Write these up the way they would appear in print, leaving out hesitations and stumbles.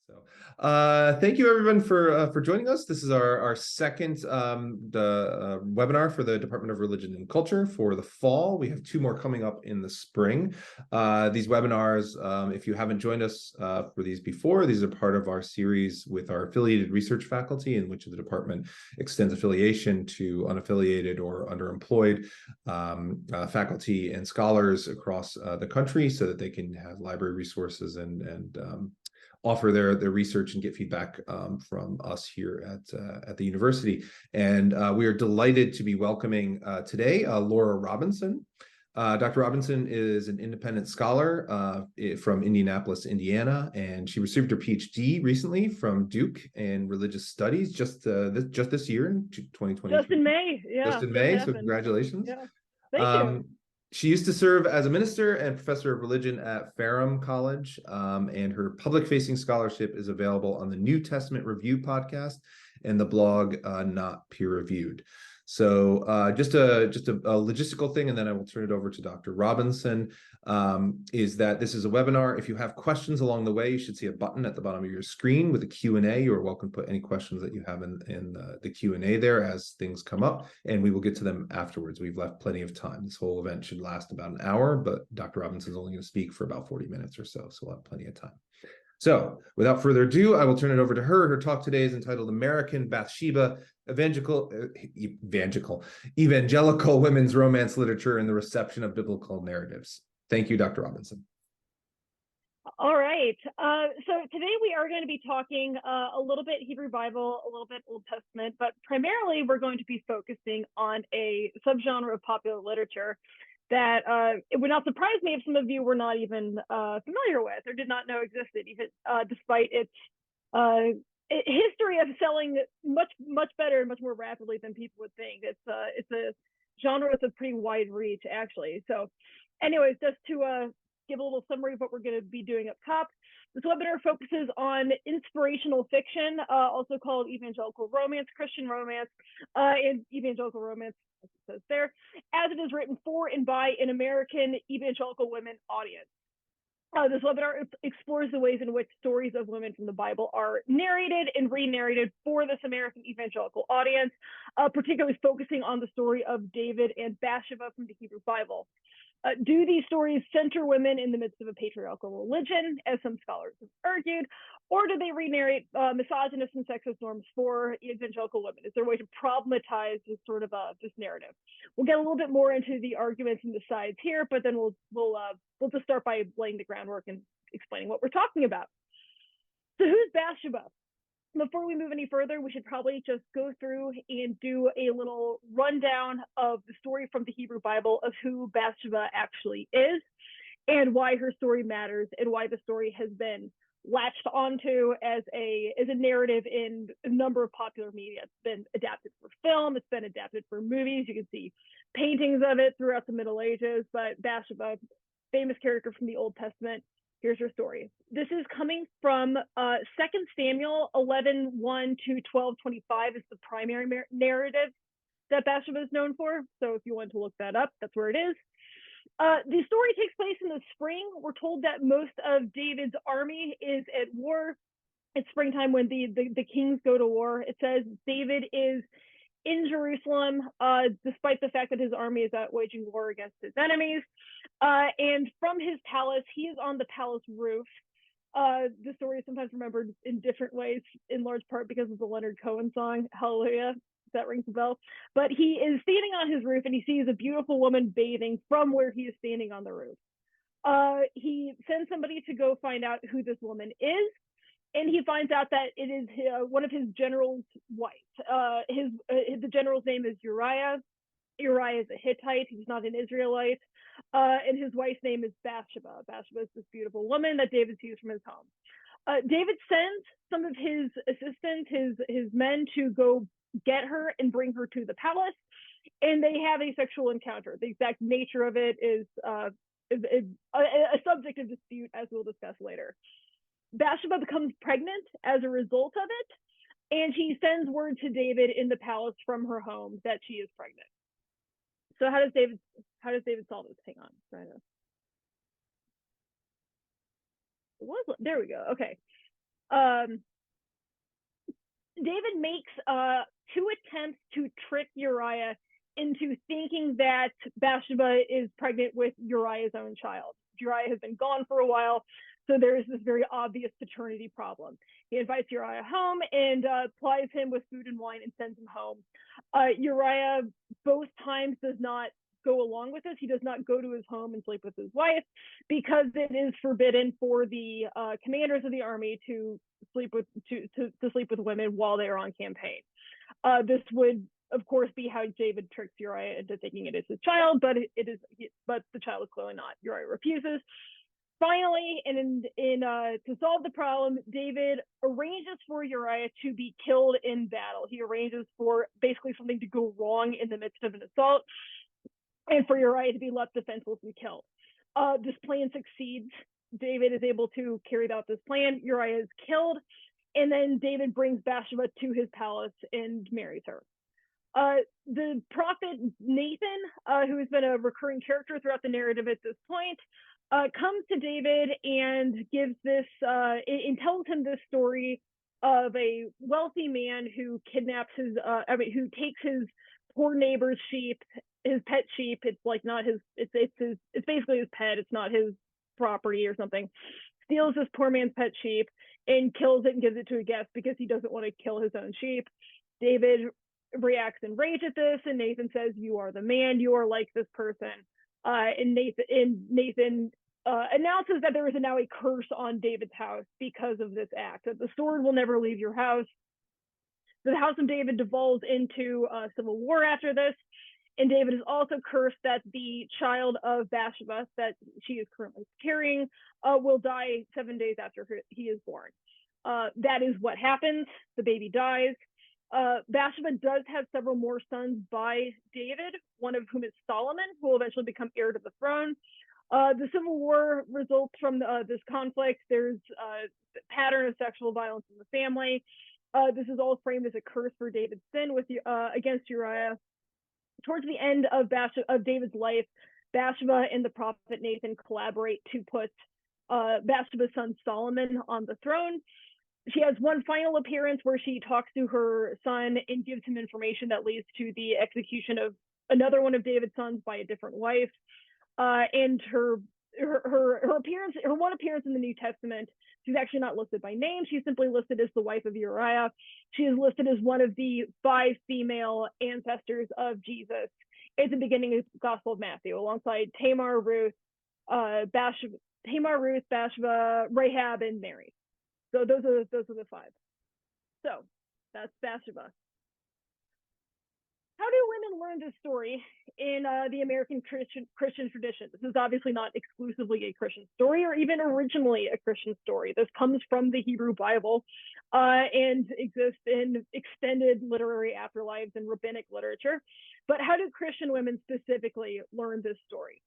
So, thank you everyone for joining us. This is our second webinar for the Department of Religion and Culture for the fall. We have two more coming up in the spring. These webinars, if you haven't joined us for these before, these are part of our series with our affiliated research faculty, in which the department extends affiliation to unaffiliated or underemployed faculty and scholars across the country, so that they can have library resources and offer their research and get feedback from us here at the university. And we are delighted to be welcoming today Laura Robinson. Dr. Robinson is an independent scholar from Indianapolis, Indiana, and she received her PhD recently from Duke in religious studies just this year in 2020. Just in May, yeah. Just in May, so congratulations. Yeah, thank you. She used to serve as a minister and professor of religion at Ferrum College, and her public-facing scholarship is available on the New Testament Review podcast and the blog Not Peer Reviewed. So just a logistical thing, and then I will turn it over to Dr. Robinson, is that this is a webinar. If you have questions along the way, you should see a button at the bottom of your screen with a Q&A. You are welcome to put any questions that you have in the Q&A there as things come up, and we will get to them afterwards. We've left plenty of time. This whole event should last about an hour, but Dr. Robinson is only going to speak for about 40 minutes or so we'll have plenty of time. So without further ado, I will turn it over to her. Her talk today is entitled American Bathsheba, Evangelical Women's Romance Literature and the Reception of Biblical Narratives. Thank you, Dr. Robinson. All right. So today we are going to be talking a little bit Hebrew Bible, a little bit Old Testament, but primarily we're going to be focusing on a subgenre of popular literature that it would not surprise me if some of you were not even familiar with or did not know existed, even despite its history of selling much better and much more rapidly than people would think. It's a genre with a pretty wide reach, actually. So anyways, just to give a little summary of what we're going to be doing up top. This webinar focuses on inspirational fiction, also called evangelical romance, Christian romance, and evangelical romance, as it says there, as it is written for and by an American evangelical women audience. This webinar explores the ways in which stories of women from the Bible are narrated and re-narrated for this American evangelical audience, particularly focusing on the story of David and Bathsheba from the Hebrew Bible. Do these stories center women in the midst of a patriarchal religion, as some scholars have argued, or do they re-narrate misogynist and sexist norms for evangelical women? Is there a way to problematize this sort of this narrative? We'll get a little bit more into the arguments and the sides here, but then we'll just start by laying the groundwork and explaining what we're talking about. So who's Bathsheba? Before we move any further, we should probably just go through and do a little rundown of the story from the Hebrew Bible of who Bathsheba actually is and why her story matters and why the story has been latched onto as a narrative in a number of popular media. It's been adapted for film, it's been adapted for movies. You can see paintings of it throughout the Middle Ages, but Bathsheba, famous character from the Old Testament. Here's her story. This is coming from 2 Samuel 11:1 to 12:25 is the primary narrative that Bathsheba is known for. So if you want to look that up, that's where it is. The story takes place in the spring. We're told that most of David's army is at war. It's springtime when the kings go to war. It says David is in Jerusalem, despite the fact that his army is out waging war against his enemies. And from his palace, he is on the palace roof. The story is sometimes remembered in different ways, in large part because of the Leonard Cohen song, Hallelujah, if that rings a bell. But he is standing on his roof and he sees a beautiful woman bathing from where he is standing on the roof. He sends somebody to go find out who this woman is. And he finds out that it is one of his general's wife. The general's name is Uriah. Uriah is a Hittite. He's not an Israelite. And his wife's name is Bathsheba. Bathsheba is this beautiful woman that David sees from his home. David sends some of his assistants, his men, to go get her and bring her to the palace. And they have a sexual encounter. The exact nature of it is a subject of dispute, as we'll discuss later. Bathsheba becomes pregnant as a result of it, and he sends word to David in the palace from her home that she is pregnant. So how does David solve this? Hang on. There we go. Okay. Um, David makes two attempts to trick Uriah into thinking that Bathsheba is pregnant with Uriah's own child. Uriah has been gone for a while, so there is this very obvious paternity problem. He invites Uriah home and plies him with food and wine and sends him home. Uriah both times does not go along with this. He does not go to his home and sleep with his wife because it is forbidden for the commanders of the army to sleep with women while they are on campaign. This would, of course, be how David tricks Uriah into thinking it is his child, but but the child is clearly not. Uriah refuses. Finally, to solve the problem, David arranges for Uriah to be killed in battle. He arranges for basically something to go wrong in the midst of an assault, and for Uriah to be left defenseless and killed. This plan succeeds. David is able to carry out this plan. Uriah is killed, and then David brings Bathsheba to his palace and marries her. The prophet Nathan, who has been a recurring character throughout the narrative at this point, comes to David and gives this and tells him this story of a wealthy man who kidnaps who takes his poor neighbor's sheep, his pet sheep. It's like not his. It's basically his pet. It's not his property or something. Steals this poor man's pet sheep and kills it and gives it to a guest because he doesn't want to kill his own sheep. David reacts in rage at this, and Nathan says, "You are the man. You are like this person." And Nathan announces that there is now a curse on David's house because of this act. That the sword will never leave your house. The house of David devolves into a civil war after this, and David is also cursed that the child of Bathsheba that she is currently carrying will die 7 days after he is born. That is what happens. The baby dies. Bathsheba does have several more sons by David, one of whom is Solomon, who will eventually become heir to the throne. The civil war results from this conflict. There's a pattern of sexual violence in the family. This is all framed as a curse for David's sin against Uriah. Towards the end of David's life, Bathsheba and the prophet Nathan collaborate to put Bathsheba's son Solomon on the throne. She has one final appearance where she talks to her son and gives him information that leads to the execution of another one of David's sons by a different wife. And her one appearance in the New Testament, she's actually not listed by name. She's simply listed as the wife of Uriah. She is listed as one of the 5 female ancestors of Jesus at the beginning of the Gospel of Matthew, alongside Tamar, Ruth, Bathsheba, Rahab, and Mary. So those are the 5. So that's Bathsheba. How do women learn this story in the American Christian tradition? This is obviously not exclusively a Christian story or even originally a Christian story. This comes from the Hebrew Bible and exists in extended literary afterlives and rabbinic literature. But how do Christian women specifically learn this story?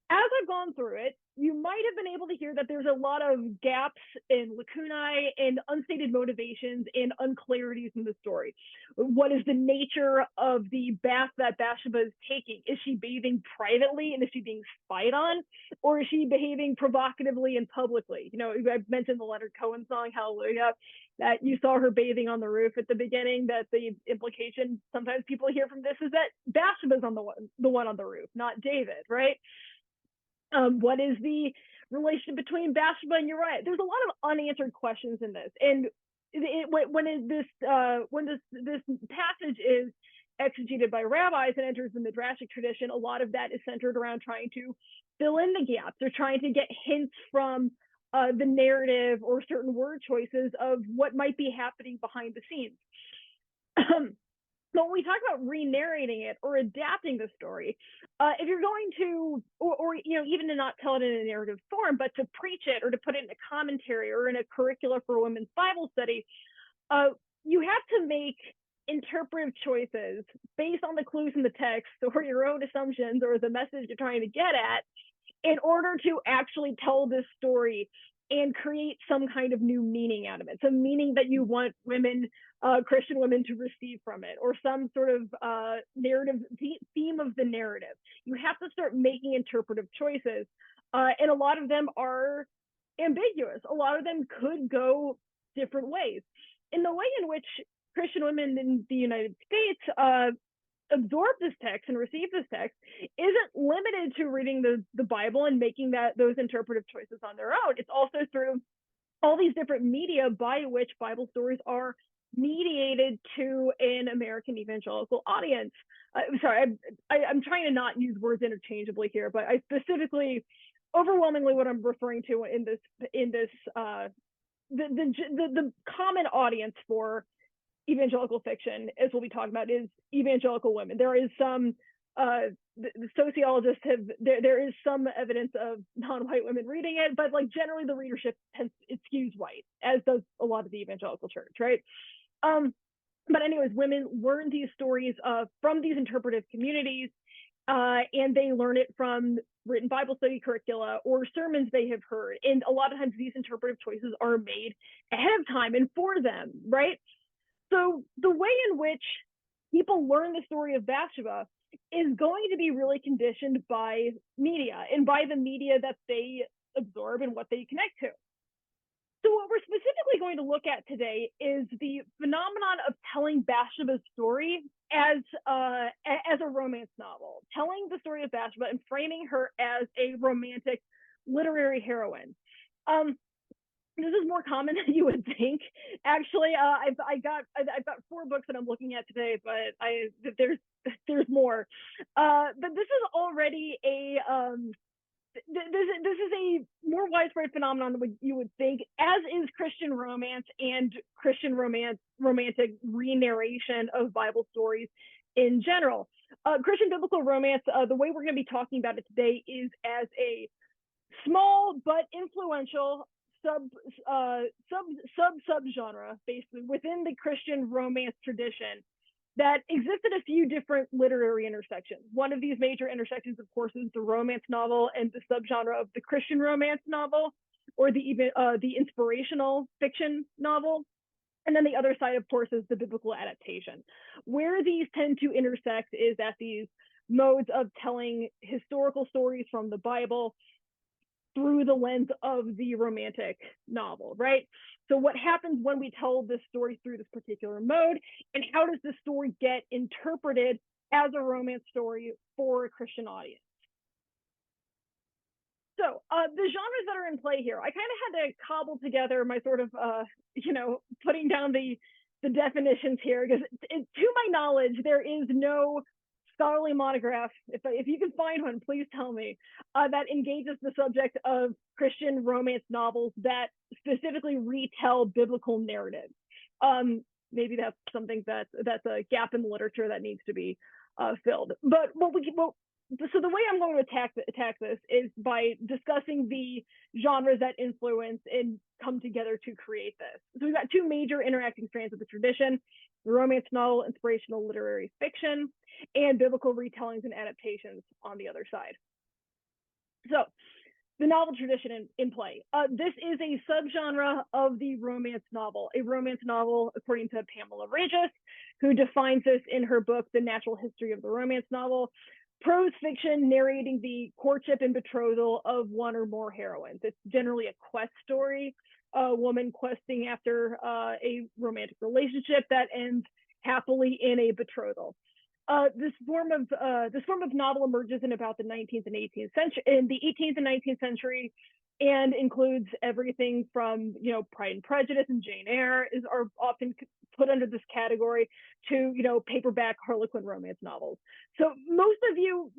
As I've gone through it, you might have been able to hear that there's a lot of gaps and lacunae and unstated motivations and unclarities in the story. What is the nature of the bath that Bathsheba is taking? Is she bathing privately and is she being spied on? Or is she behaving provocatively and publicly? You know, I've mentioned the Leonard Cohen song, Hallelujah, that you saw her bathing on the roof at the beginning, that the implication sometimes people hear from this is that Bathsheba's on the one on the roof, not David, right? What is the relation between Bathsheba and Uriah? There's a lot of unanswered questions in this, and when this passage is exegeted by rabbis and enters the midrashic tradition, a lot of that is centered around trying to fill in the gaps or trying to get hints from the narrative or certain word choices of what might be happening behind the scenes. So when we talk about re-narrating it or adapting the story, if you're going to, or you know, even to not tell it in a narrative form, but to preach it or to put it in a commentary or in a curricula for women's Bible study, you have to make interpretive choices based on the clues in the text or your own assumptions or the message you're trying to get at in order to actually tell this story and create some kind of new meaning out of it, some meaning that you want women, Christian women, to receive from it, or some sort of narrative theme of the narrative. You have to start making interpretive choices, and a lot of them are ambiguous. A lot of them could go different ways. In the way in which Christian women in the United States absorb this text and receive this text isn't limited to reading the Bible and making those interpretive choices on their own. It's also through all these different media by which Bible stories are mediated to an American evangelical audience. Sorry, I'm trying to not use words interchangeably here, but I specifically, overwhelmingly, what I'm referring to in this the common audience for evangelical fiction, as we'll be talking about, is evangelical women. There is some the sociologists have there is some evidence of non-white women reading it, but like generally the readership it skews white, as does a lot of the evangelical church, right? But anyways, women learn these stories from these interpretive communities, and they learn it from written Bible study curricula or sermons they have heard. And a lot of times these interpretive choices are made ahead of time and for them, right? So the way in which people learn the story of Bathsheba is going to be really conditioned by media and by the media that they absorb and what they connect to. So what we're specifically going to look at today is the phenomenon of telling Bathsheba's story as a romance novel, telling the story of Bathsheba and framing her as a romantic literary heroine. This is more common than you would think. Actually, I've got 4 books that I'm looking at today, but there's more. But this is already this is a more widespread phenomenon than you would think, as is Christian romance and Christian romantic re-narration of Bible stories in general. Christian biblical romance, the way we're going to be talking about it today, is as a small but influential subgenre, basically, within the Christian romance tradition that existed a few different literary intersections. One of these major intersections, of course, is the romance novel and the subgenre of the Christian romance novel, or the inspirational fiction novel. And then the other side, of course, is the biblical adaptation. Where these tend to intersect is at these modes of telling historical stories from the Bible through the lens of the romantic novel, right? So what happens when we tell this story through this particular mode, and how does this story get interpreted as a romance story for a Christian audience? So the genres that are in play here, I kind of had to cobble together my sort of, putting down the definitions here, because to my knowledge, there is no scholarly monograph, if you can find one, please tell me, that engages the subject of Christian romance novels that specifically retell biblical narratives. Maybe that's something that's a gap in the literature that needs to be filled. But so the way I'm going to attack this is by discussing the genres that influence and come together to create this. So we've got 2 major interacting strands of the tradition: the romance novel, inspirational literary fiction, and biblical retellings and adaptations on the other side. So the novel tradition in play. This is a subgenre of the romance novel. A romance novel, according to Pamela Regis, who defines this in her book, The Natural History of the Romance Novel: prose fiction narrating the courtship and betrothal of one or more heroines. It's generally a quest story, a woman questing after a romantic relationship that ends happily in a betrothal. This form of novel emerges in about the 19th and 18th century, in the 18th and 19th century, and includes everything from, Pride and Prejudice and Jane Eyre are often put under this category, to, paperback Harlequin romance novels. So more of you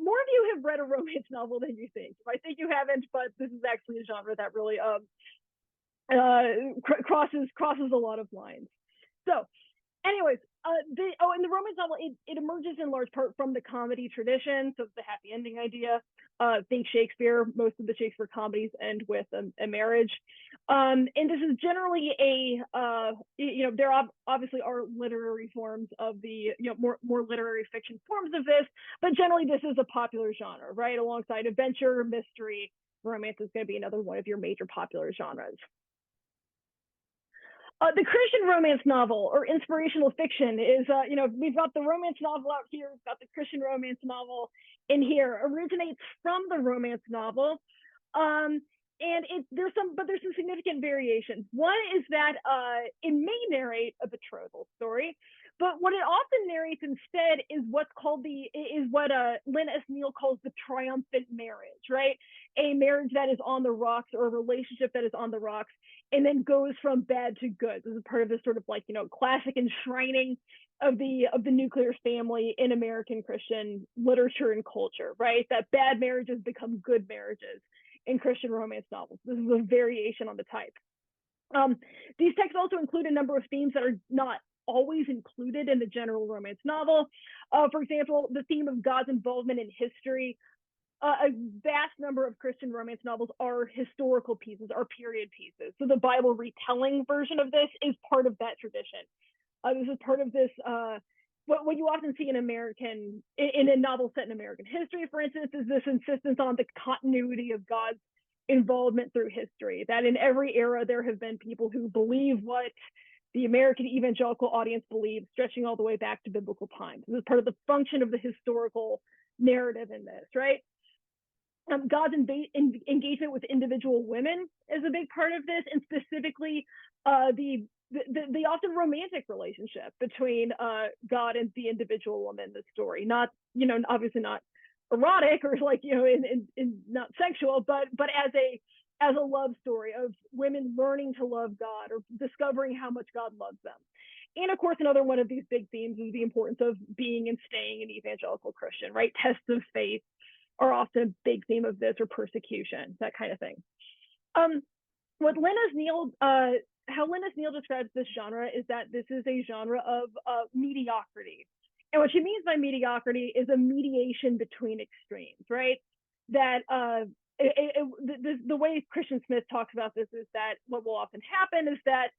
have read a romance novel than you think. I think you haven't, but this is actually a genre that really crosses a lot of lines. So anyways, in the romance novel, it emerges in large part from the comedy tradition, so the happy ending idea. Think Shakespeare. Most of the Shakespeare comedies end with a marriage, and this is generally there obviously are literary forms of the more literary fiction forms of this, but generally this is a popular genre, right? Alongside adventure, mystery, romance is going to be another one of your major popular genres. The Christian romance novel or inspirational fiction is, we've got the romance novel out here, we've got the Christian romance novel in here, originates from the romance novel, there's some significant variations. One is that it may narrate a betrothal story, but what it often narrates instead is what Lynn S. Neal calls the triumphant marriage, right? A marriage that is on the rocks, or a relationship that is on the rocks, and then goes from bad to good. This is part of this sort of classic enshrining of the nuclear family in American Christian literature and culture, right? That bad marriages become good marriages in Christian romance novels. This is a variation on the type. These texts also include a number of themes that are not always included in the general romance novel. For example, the theme of God's involvement in history. A vast number of Christian romance novels are historical pieces, are period pieces. So the Bible retelling version of this is part of that tradition. This is part of this, what you often see in a novel set in American history, for instance, is this insistence on the continuity of God's involvement through history, that in every era there have been people who believe what the American evangelical audience believes, stretching all the way back to biblical times. This is part of the function of the historical narrative in this, right? God's engagement with individual women is a big part of this, and specifically the often romantic relationship between God and the individual woman in the story. Not, obviously not erotic or not sexual, but as a love story of women learning to love God or discovering how much God loves them. And of course, another one of these big themes is the importance of being and staying an evangelical Christian, right? Tests of faith are often a big theme of this, or persecution, that kind of thing. How Lynn S. Neal describes this genre is that this is a genre of mediocrity. And what she means by mediocrity is a mediation between extremes, right? That the way Christian Smith talks about this is that what will often happen is that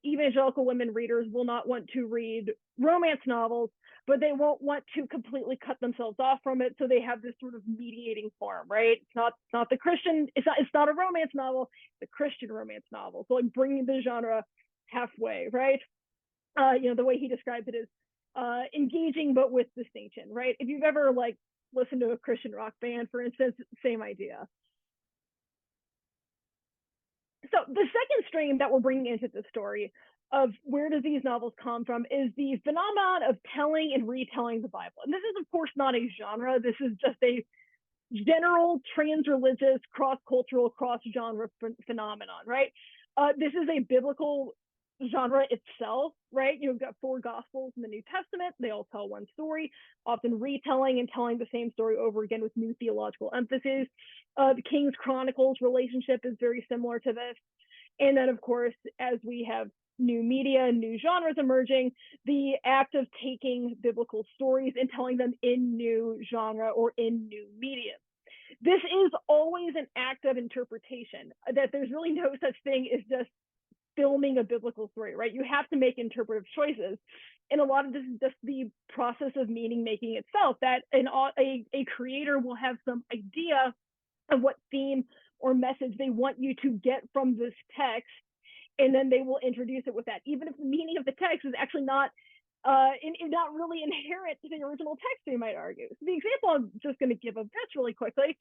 evangelical women readers will not want to read romance novels, but they won't want to completely cut themselves off from it. So they have this sort of mediating form, right? It's not the Christian, it's not a romance novel, it's a Christian romance novel. So like bringing the genre halfway, right? The way he describes it is engaging, but with distinction, right? If you've ever listened to a Christian rock band, for instance, same idea. So the second stream that we're bringing into the story of where do these novels come from is the phenomenon of telling and retelling the Bible. And this is, of course, not a genre. This is just a general trans-religious, cross-cultural, cross-genre phenomenon, right? This is a biblical genre itself, right? You've got 4 Gospels in the New Testament. They all tell one story, often retelling and telling the same story over again with new theological emphasis. The King's Chronicles relationship is very similar to this. And then, of course, as we have new media and new genres emerging, the act of taking biblical stories and telling them in new genre or in new medium. This is always an act of interpretation, that there's really no such thing as just filming a biblical story, right? You have to make interpretive choices. And a lot of this is just the process of meaning making itself, that a creator will have some idea of what theme or message they want you to get from this text, and then they will introduce it with that, even if the meaning of the text is actually not really inherent to the original text, they might argue. So the example I'm just going to give of this really quickly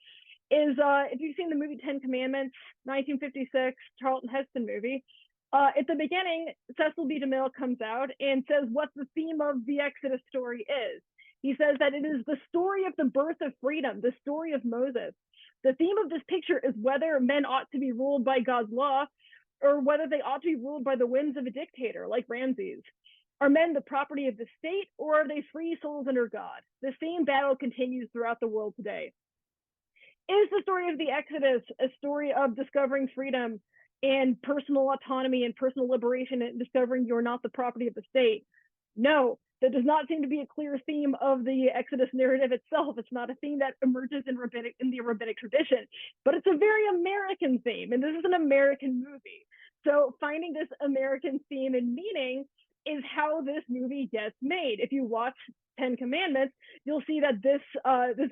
is if you've seen the movie 10 Commandments, 1956 Charlton Heston movie. At the beginning, Cecil B. DeMille comes out and says what the theme of the Exodus story is. He says that it is the story of the birth of freedom, the story of Moses. The theme of this picture is whether men ought to be ruled by God's law or whether they ought to be ruled by the whims of a dictator like Ramses. Are men the property of the state, or are they free souls under God? The same battle continues throughout the world today. Is the story of the Exodus a story of discovering freedom and personal autonomy and personal liberation and discovering you're not the property of the state? No, that does not seem to be a clear theme of the Exodus narrative itself. It's not a theme that emerges in the rabbinic tradition, but it's a very American theme, and this is an American movie. So finding this American theme and meaning is how this movie gets made. If you watch 10 Commandments, you'll see that this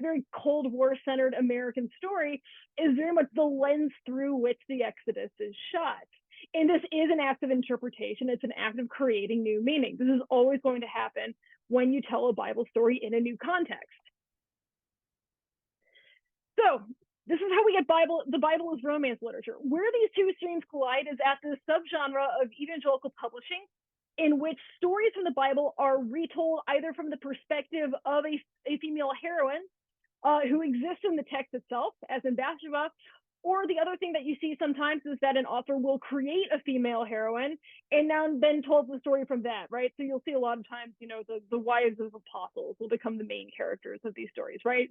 very Cold War centered American story is very much the lens through which the Exodus is shot. And this is an act of interpretation. It's an act of creating new meaning. This is always going to happen when you tell a Bible story in a new context. So This is how we get the Bible is romance literature. Where these two streams collide is at the subgenre of evangelical publishing, in which stories from the Bible are retold either from the perspective of a female heroine who exists in the text itself, as in Bathsheba, or the other thing that you see sometimes is that an author will create a female heroine and then tells the story from that, right? So you'll see a lot of times, the wives of apostles will become the main characters of these stories, right?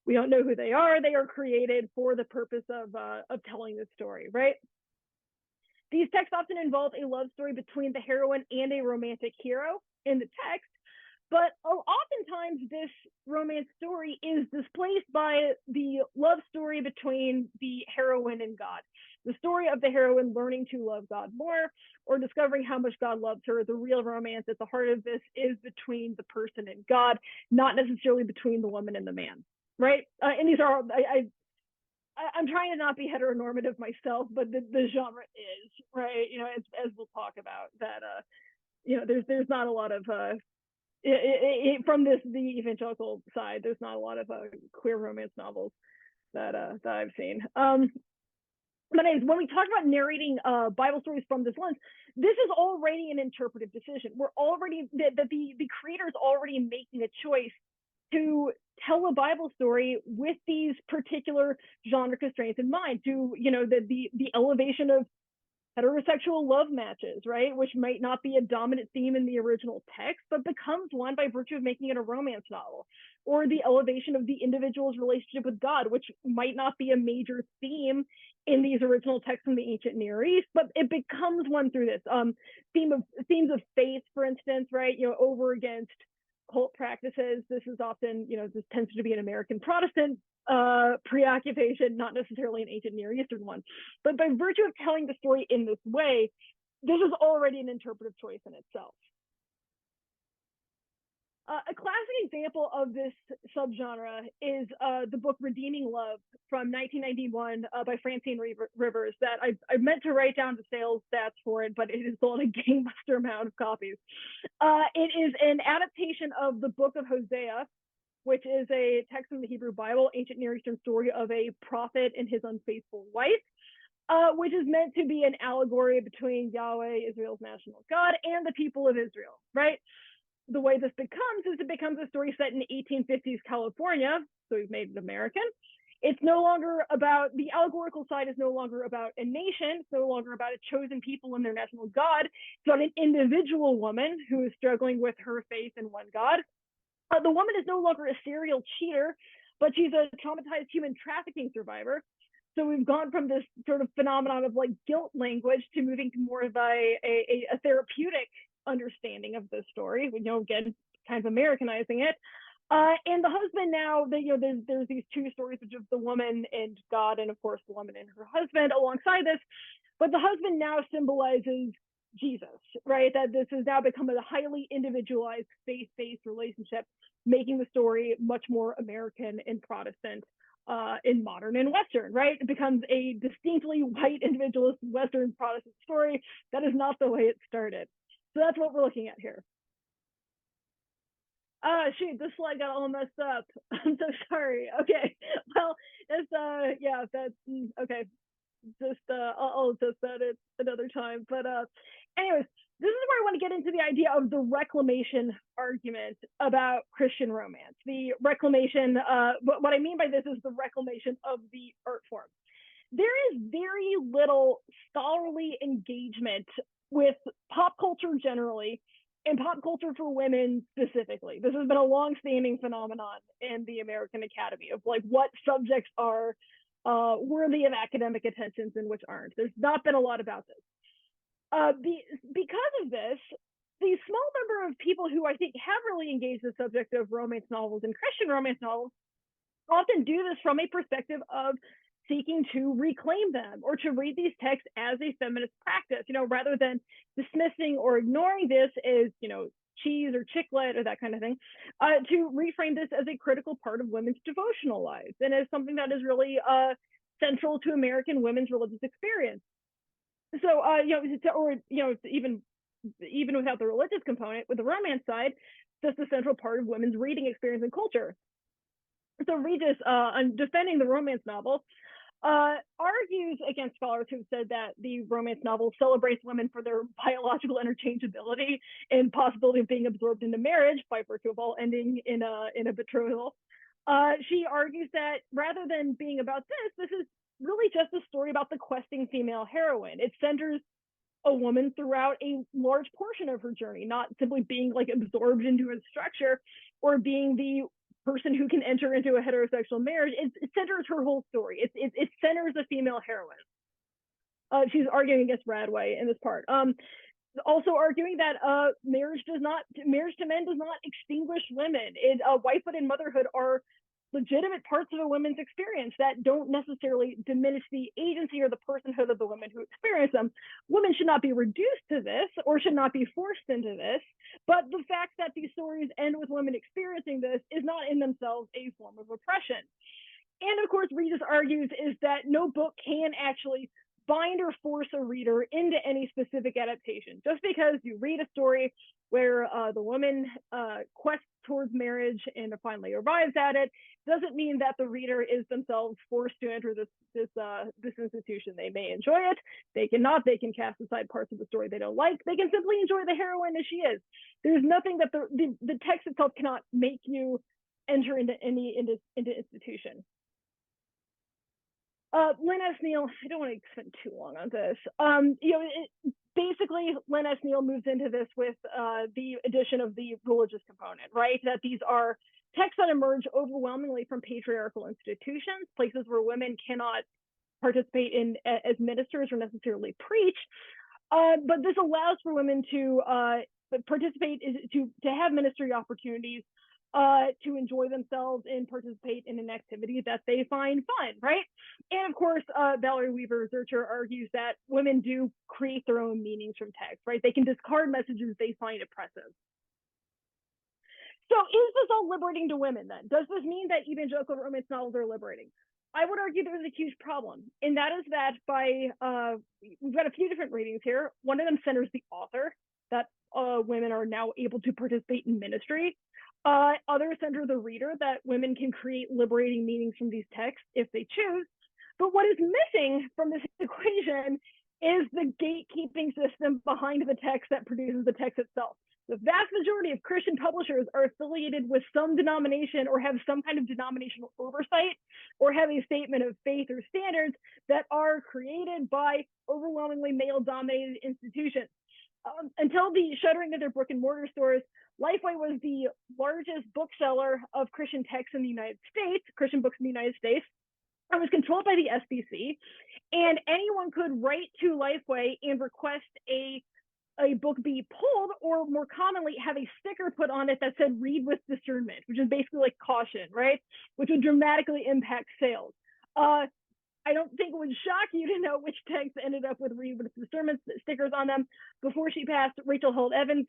We don't know who they are. They are created for the purpose of telling the story, right? These texts often involve a love story between the heroine and a romantic hero in the text, but oftentimes this romance story is displaced by the love story between the heroine and God. The story of the heroine learning to love God more or discovering how much God loves her. The real romance at the heart of this is between the person and God, not necessarily between the woman and the man, right? And these are, I'm trying to not be heteronormative myself, but the genre is, right? As we'll talk about that, there's not a lot of, from the evangelical side, there's not a lot of queer romance novels that I've seen. But anyways, when we talk about narrating Bible stories from this lens, this is already an interpretive decision. We're already the creator's already making a choice to tell a Bible story with these particular genre constraints in mind. To the elevation of heterosexual love matches, right? Which might not be a dominant theme in the original text, but becomes one by virtue of making it a romance novel. Or the elevation of the individual's relationship with God, which might not be a major theme in these original texts from the ancient Near East, but it becomes one through this. Themes of faith, for instance, right? Over against cult practices. This is often, this tends to be an American Protestant preoccupation, not necessarily an ancient Near Eastern one. But by virtue of telling the story in this way, this is already an interpretive choice in itself. A classic example of this subgenre is the book Redeeming Love from 1991 by Francine Rivers that I meant to write down the sales stats for it, but it is sold a gangbuster amount of copies. It is an adaptation of the book of Hosea, which is a text from the Hebrew Bible, ancient Near Eastern story of a prophet and his unfaithful wife, which is meant to be an allegory between Yahweh, Israel's national God, and the people of Israel, right? The way this becomes is it becomes a story set in 1850s California, so we've made it American. It's no longer about, the allegorical side is no longer about a nation, it's no longer about a chosen people and their national God. It's about an individual woman who is struggling with her faith in one God. The woman is no longer a serial cheater, but she's a traumatized human trafficking survivor. So we've gone from this sort of phenomenon of like guilt language to moving to more of a therapeutic understanding of the story. Again, kind of Americanizing it. And the husband now, there's these two stories, which is the woman and God, and of course the woman and her husband alongside this. But the husband now symbolizes Jesus, right? That this has now become a highly individualized, faith-based relationship, making the story much more American and Protestant, in modern and Western, right? It becomes a distinctly white, individualist, Western Protestant story. That is not the way it started. So that's what we're looking at here. Shoot, this slide got all messed up. I'm so sorry. Okay, well, that's okay. Just I'll adjust that at another time. But anyways, this is where I want to get into the idea of the reclamation argument about Christian romance. The reclamation, what I mean by this is the reclamation of the art form. There is very little scholarly engagement with pop culture generally and pop culture for women specifically. This has been a long-standing phenomenon in the American Academy of like what subjects are worthy of academic attention and which aren't. There's not been a lot about this. Because of this, the small number of people who I think have really engaged the subject of romance novels and Christian romance novels often do this from a perspective of seeking to reclaim them or to read these texts as a feminist practice, rather than dismissing or ignoring this as, cheese or chicklet or that kind of thing, to reframe this as a critical part of women's devotional lives and as something that is really central to American women's religious experience. So, even without the religious component, with the romance side, just a central part of women's reading experience and culture. So Regis, on defending the romance novel, argues against scholars who've said that the romance novel celebrates women for their biological interchangeability and possibility of being absorbed into marriage by virtue of all ending in a betrothal. She argues that rather than being about this is really just a story about the questing female heroine. It centers a woman throughout a large portion of her journey, not simply being like absorbed into a structure or being the person who can enter into a heterosexual marriage. It centers her whole story. It centers a female heroine. She's arguing against Radway in this part. Also arguing that marriage to men does not extinguish women. Wifehood and motherhood are legitimate parts of a woman's experience that don't necessarily diminish the agency or the personhood of the women who experience them. Women should not be reduced to this or should not be forced into this, but the fact that these stories end with women experiencing this is not in themselves a form of oppression. And of course, Regis argues is that no book can actually bind or force a reader into any specific adaptation. Just because you read a story where the woman quests towards marriage and finally arrives at it doesn't mean that the reader is themselves forced to enter this institution. They may enjoy it, they cannot, they can cast aside parts of the story they don't like, they can simply enjoy the heroine as she is. There's nothing that the text itself cannot make you enter into institution. Lynn S. Neal, I don't want to spend too long on this. Basically, Lynn S. Neal moves into this with the addition of the religious component, right? That these are texts that emerge overwhelmingly from patriarchal institutions, places where women cannot participate in as ministers or necessarily preach. But this allows for women to participate, to have ministry opportunities, to enjoy themselves and participate in an activity that they find fun, right? And of course, Valerie Weaver Zurcher argues that women do create their own meanings from text, right? They can discard messages they find oppressive. So is this all liberating to women then? Does this mean that evangelical romance novels are liberating? I would argue there's a huge problem, and that is that we've got a few different readings here. One of them centers the author, that women are now able to participate in ministry. Others center the reader, that women can create liberating meanings from these texts if they choose. But what is missing from this equation is the gatekeeping system behind the text that produces the text itself. The vast majority of Christian publishers are affiliated with some denomination or have some kind of denominational oversight or have a statement of faith or standards that are created by overwhelmingly male-dominated institutions. Until the shuttering of their brick and mortar stores, Lifeway was the largest bookseller of Christian texts in the United States, Christian books in the United States, and was controlled by the SBC. And anyone could write to Lifeway and request a book be pulled, or more commonly have a sticker put on it that said read with discernment, which is basically like caution, right? Which would dramatically impact sales. I don't think it would shock you to know which texts ended up with read with discernment stickers on them. Before she passed, Rachel Holt Evans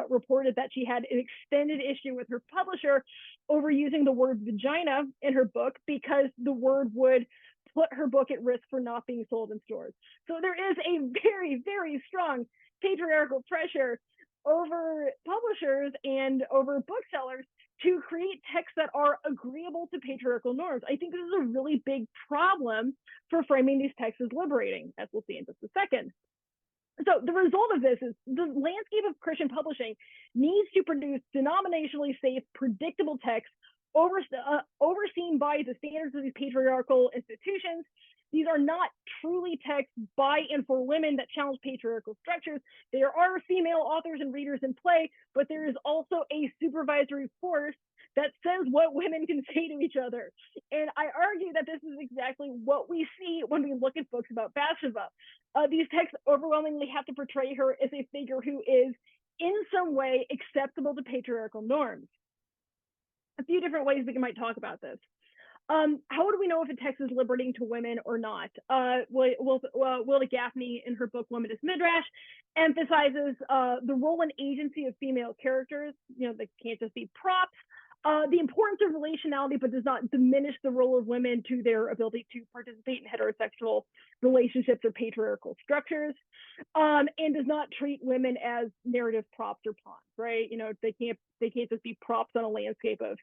reported that she had an extended issue with her publisher over using the word vagina in her book because the word would put her book at risk for not being sold in stores. So there is a very, very strong patriarchal pressure over publishers and over booksellers to create texts that are agreeable to patriarchal norms. I think this is a really big problem for framing these texts as liberating, as we'll see in just a second. So the result of this is the landscape of Christian publishing needs to produce denominationally safe, predictable texts overseen by the standards of these patriarchal institutions. These are not truly texts by and for women that challenge patriarchal structures. There are female authors and readers in play, but there is also a supervisory force that says what women can say to each other. And I argue that this is exactly what we see when we look at books about Bathsheba. These texts overwhelmingly have to portray her as a figure who is in some way acceptable to patriarchal norms. A few different ways we might talk about this. How do we know if a text is liberating to women or not? Wilda Gaffney, in her book Womanist Midrash, emphasizes the role and agency of female characters. You know, they can't just be props. The importance of relationality, but does not diminish the role of women to their ability to participate in heterosexual relationships or patriarchal structures, and does not treat women as narrative props or pawns, right? You know, they can't just be props on a landscape of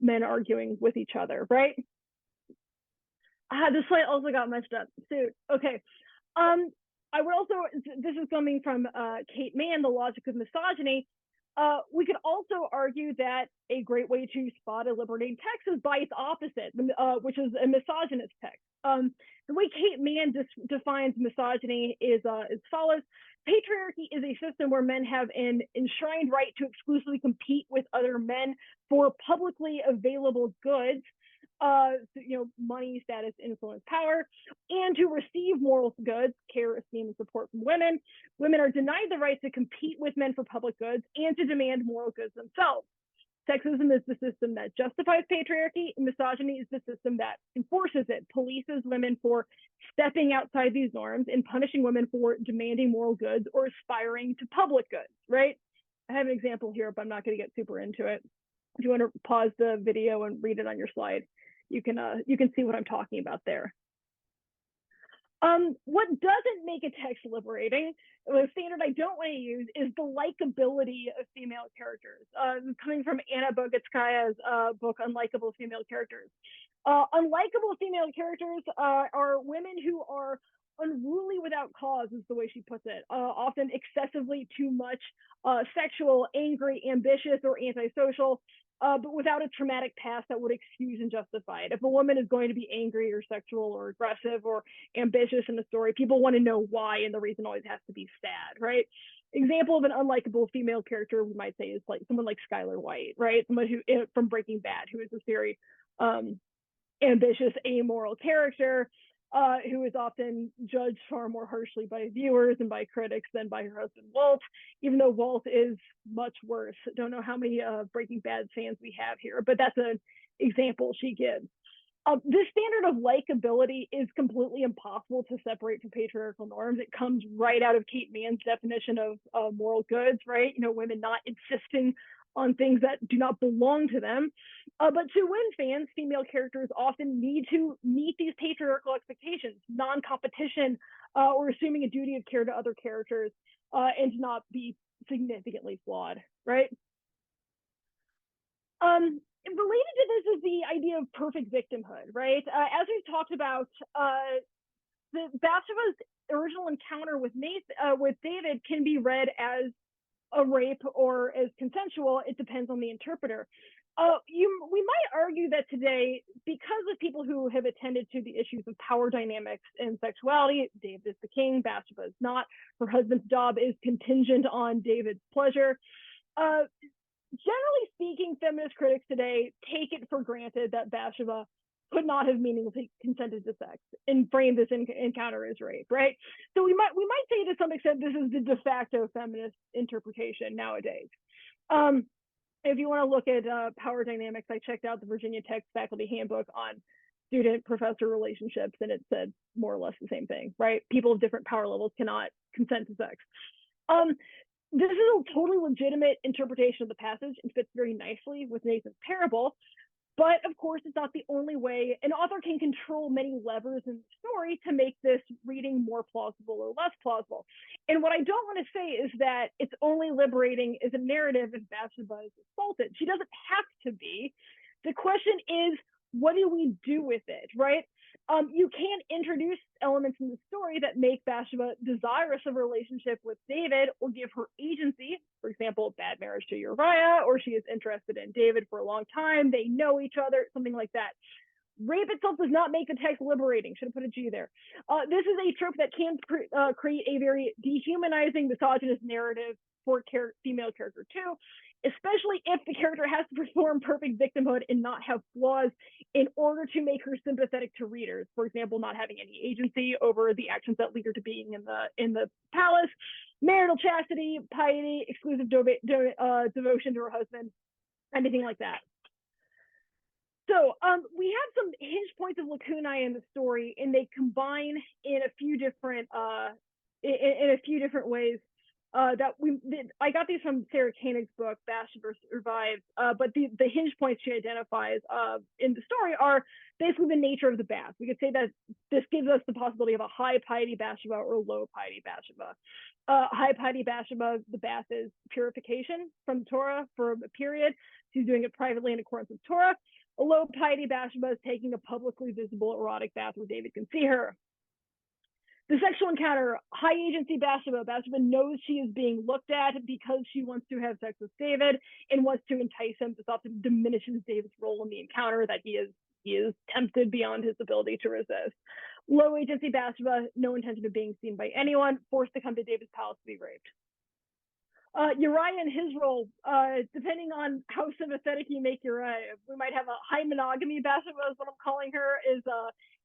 men arguing with each other, right? The slide also got messed up. So, okay. I would also, this is coming from Kate Mann, The Logic of Misogyny. We could also argue that a great way to spot a liberating text is by its opposite, which is a misogynist text. The way Kate Mann defines misogyny is as follows. Patriarchy is a system where men have an enshrined right to exclusively compete with other men for publicly available goods, money, status, influence, power, and to receive moral goods, care, esteem, and support from women. Women are denied the right to compete with men for public goods and to demand moral goods themselves. Sexism is the system that justifies patriarchy, and misogyny is the system that enforces it, polices women for stepping outside these norms, and punishing women for demanding moral goods or aspiring to public goods, right? I have an example here, but I'm not going to get super into it. If you want to pause the video and read it on your slide, you can see what I'm talking about there. What doesn't make a text liberating, the standard I don't want to use, is the likability of female characters. Coming from Anna Bogutskaya's book, Unlikable Female Characters. Unlikable female characters are women who are unruly without cause, is the way she puts it. Often excessively too much, sexual, angry, ambitious, or antisocial. But without a traumatic past that would excuse and justify it. If a woman is going to be angry or sexual or aggressive or ambitious in the story, people want to know why, and the reason always has to be sad, right? Example of an unlikable female character we might say is like someone like Skylar White, right? Someone who from Breaking Bad, who is this very ambitious, amoral character, who is often judged far more harshly by viewers and by critics than by her husband Walt, even though Walt is much worse. Don't know how many Breaking Bad fans we have here, but that's an example she gives. This standard of likability is completely impossible to separate from patriarchal norms. It comes right out of Kate Mann's definition of moral goods, right? Women not insisting on things that do not belong to them. But to win fans, female characters often need to meet these patriarchal expectations, non-competition, or assuming a duty of care to other characters, and to not be significantly flawed, right? Related to this is the idea of perfect victimhood, right? As we've talked about, the Bathsheba's original encounter with David can be read as a rape or as consensual. It depends on the interpreter. We might argue that today, because of people who have attended to the issues of power dynamics and sexuality, David is the king, Bathsheba is not. Her husband's job is contingent on David's pleasure. Generally speaking, feminist critics today take it for granted that Bathsheba could not have meaningfully consented to sex and frame this encounter as rape, right? So we might say to some extent this is the de facto feminist interpretation nowadays. If you want to look at power dynamics, I checked out the Virginia Tech faculty handbook on student-professor relationships, and it said more or less the same thing, right? People of different power levels cannot consent to sex. This is a totally legitimate interpretation of the passage and fits very nicely with Nathan's parable. But of course, it's not the only way. An author can control many levers in the story to make this reading more plausible or less plausible. And what I don't want to say is that it's only liberating as a narrative if Bathsheba is assaulted. She doesn't have to be. The question is, what do we do with it, right? You can introduce elements in the story that make Bathsheba desirous of a relationship with David or give her agency. For example, bad marriage to Uriah, or she is interested in David for a long time. They know each other, something like that. Rape itself does not make the text liberating. Should have put a G there. This is a trope that can create a very dehumanizing, misogynist narrative for female character too, especially if the character has to perform perfect victimhood and not have flaws in order to make her sympathetic to readers. For example, not having any agency over the actions that lead her to being in the palace, marital chastity, piety, exclusive devotion to her husband, anything like that. So we have some hinge points of lacunae in the story, and they combine in a few different ways I got these from Sarah Koenig's book, Bathsheba Survives, but the hinge points she identifies in the story are basically the nature of the bath. We could say that this gives us the possibility of a high piety Bathsheba or a low piety Bathsheba. High piety Bathsheba, the bath is purification from Torah for a period. She's doing it privately in accordance with Torah. A low piety Bathsheba is taking a publicly visible erotic bath where David can see her. The sexual encounter, high agency Bathsheba. Bathsheba knows she is being looked at because she wants to have sex with David and wants to entice him. This often diminishes David's role in the encounter, that he is tempted beyond his ability to resist. Low agency Bathsheba, no intention of being seen by anyone, forced to come to David's palace to be raped. Uriah and his role, depending on how sympathetic you make Uriah, we might have a high monogamy Bathsheba, is what I'm calling her, is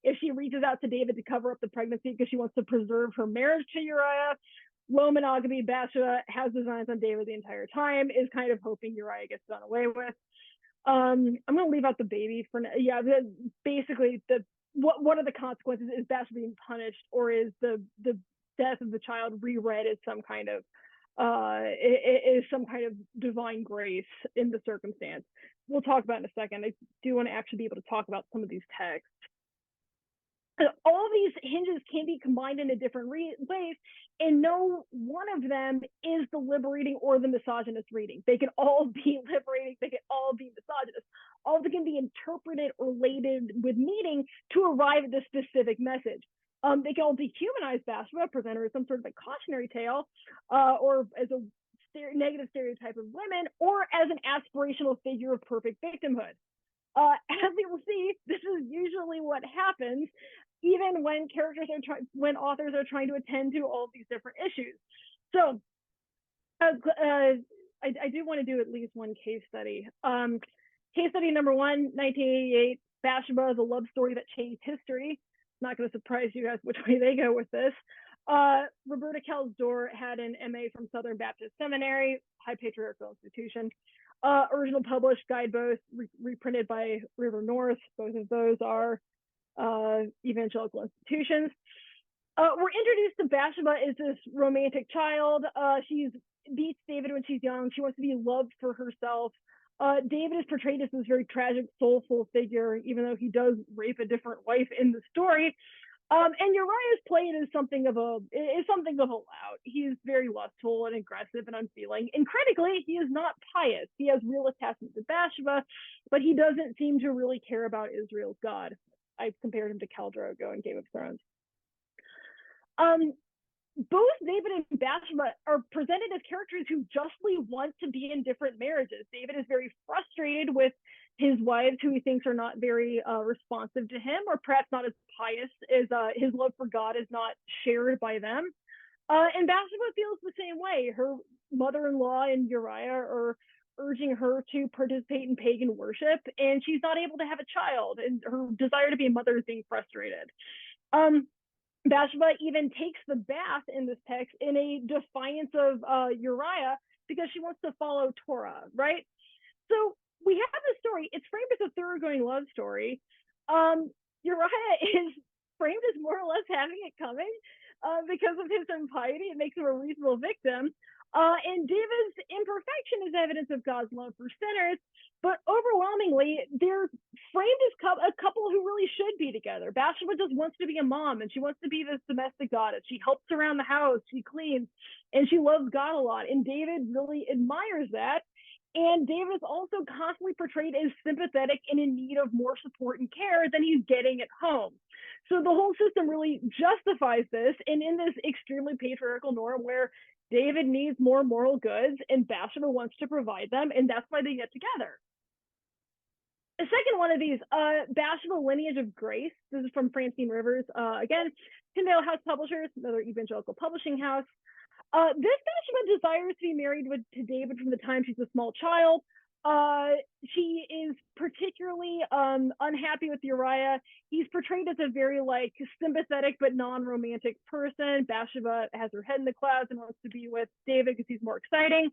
if she reaches out to David to cover up the pregnancy because she wants to preserve her marriage to Uriah. Low monogamy Bathsheba has designs on David the entire time, is kind of hoping Uriah gets done away with. I'm going to leave out the baby for now. Yeah, basically, what are the consequences? Is Bathsheba being punished, or is the death of the child reread as some kind of is some kind of divine grace in the circumstance? We'll talk about in a second. I do want to actually be able to talk about some of these texts. All these hinges can be combined in a different ways, and no one of them is the liberating or the misogynist reading. They can all be liberating, they can all be misogynist. All of them can be interpreted or related with meaning to arrive at this specific message. They can all dehumanize Bathsheba, present her as some sort of a cautionary tale, or as a negative stereotype of women, or as an aspirational figure of perfect victimhood. As we will see, this is usually what happens, even when when authors are trying to attend to all of these different issues. So, I do want to do at least one case study. Case study number 1, 1988, Bathsheba, the love story that changed history. Not going to surprise you guys which way they go with this. Roberta Kelsdor had an MA from Southern Baptist Seminary, high patriarchal institution. Original published guidebook, reprinted by River North. Both of those are evangelical institutions. We're introduced to Bathsheba as this romantic child. She beats David when she's young. She wants to be loved for herself. David is portrayed as this very tragic, soulful figure, even though he does rape a different wife in the story. And Uriah is played as something of a lout. He's very lustful and aggressive and unfeeling. And critically, he is not pious. He has real attachment to Bathsheba, but he doesn't seem to really care about Israel's God. I compared him to Khal Drogo in Game of Thrones. Both David and Bathsheba are presented as characters who justly want to be in different marriages. David is very frustrated with his wives, who he thinks are not very responsive to him, or perhaps not as pious as his love for God is not shared by them. And Bathsheba feels the same way. Her mother-in-law and Uriah are urging her to participate in pagan worship, and she's not able to have a child, and her desire to be a mother is being frustrated. Bathsheba even takes the bath in this text in a defiance of Uriah because she wants to follow Torah, right? So we have this story. It's framed as a thoroughgoing love story. Uriah is framed as more or less having it coming because of his impiety. It makes him a reasonable victim. And David's imperfection is evidence of God's love for sinners, but overwhelmingly, they're framed as a couple who really should be together. Bathsheba just wants to be a mom, and she wants to be this domestic goddess. She helps around the house, she cleans, and she loves God a lot. And David really admires that. And David is also constantly portrayed as sympathetic and in need of more support and care than he's getting at home. So the whole system really justifies this. And in this extremely patriarchal norm where David needs more moral goods and Bathsheba wants to provide them, and that's why they get together. The second one of these, Bathsheba Lineage of Grace. This is from Francine Rivers. Again, Tyndale House Publishers, another evangelical publishing house. This Bathsheba desires to be married to David from the time she's a small child. She is particularly unhappy with Uriah. He's portrayed as a very sympathetic but non-romantic person. Bathsheba has her head in the clouds and wants to be with David because he's more exciting.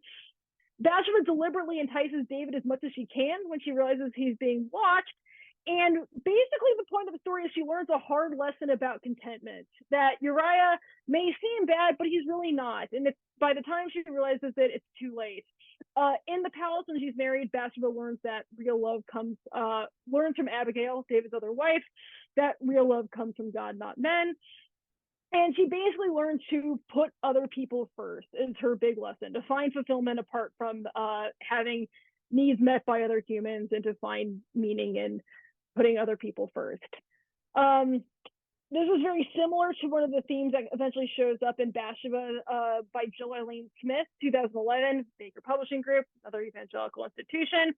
Bathsheba deliberately entices David as much as she can when she realizes he's being watched. And basically, the point of the story is she learns a hard lesson about contentment, that Uriah may seem bad, but he's really not. And by the time she realizes it, it's too late. In the palace, when she's married, Bathsheba learns that real love learns from Abigail, David's other wife, that real love comes from God, not men. And she basically learns to put other people first, is her big lesson, to find fulfillment apart from having needs met by other humans, and to find meaning in putting other people first. This is very similar to one of the themes that eventually shows up in Bathsheba by Jill Eileen Smith, 2011, Baker Publishing Group, another evangelical institution.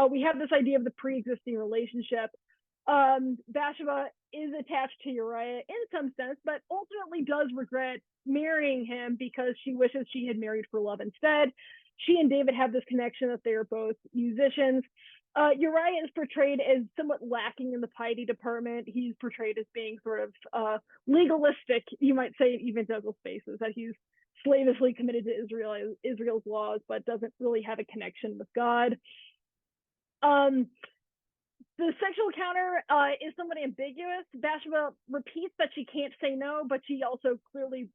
We have this idea of the pre-existing relationship. Bathsheba is attached to Uriah in some sense, but ultimately does regret marrying him because she wishes she had married for love instead. She and David have this connection that they are both musicians. Uriah is portrayed as somewhat lacking in the piety department. He's portrayed as being sort of legalistic, you might say, in evangelical spaces, that he's slavishly committed to Israel's laws, but doesn't really have a connection with God. The sexual encounter is somewhat ambiguous. Bathsheba repeats that she can't say no, but she also clearly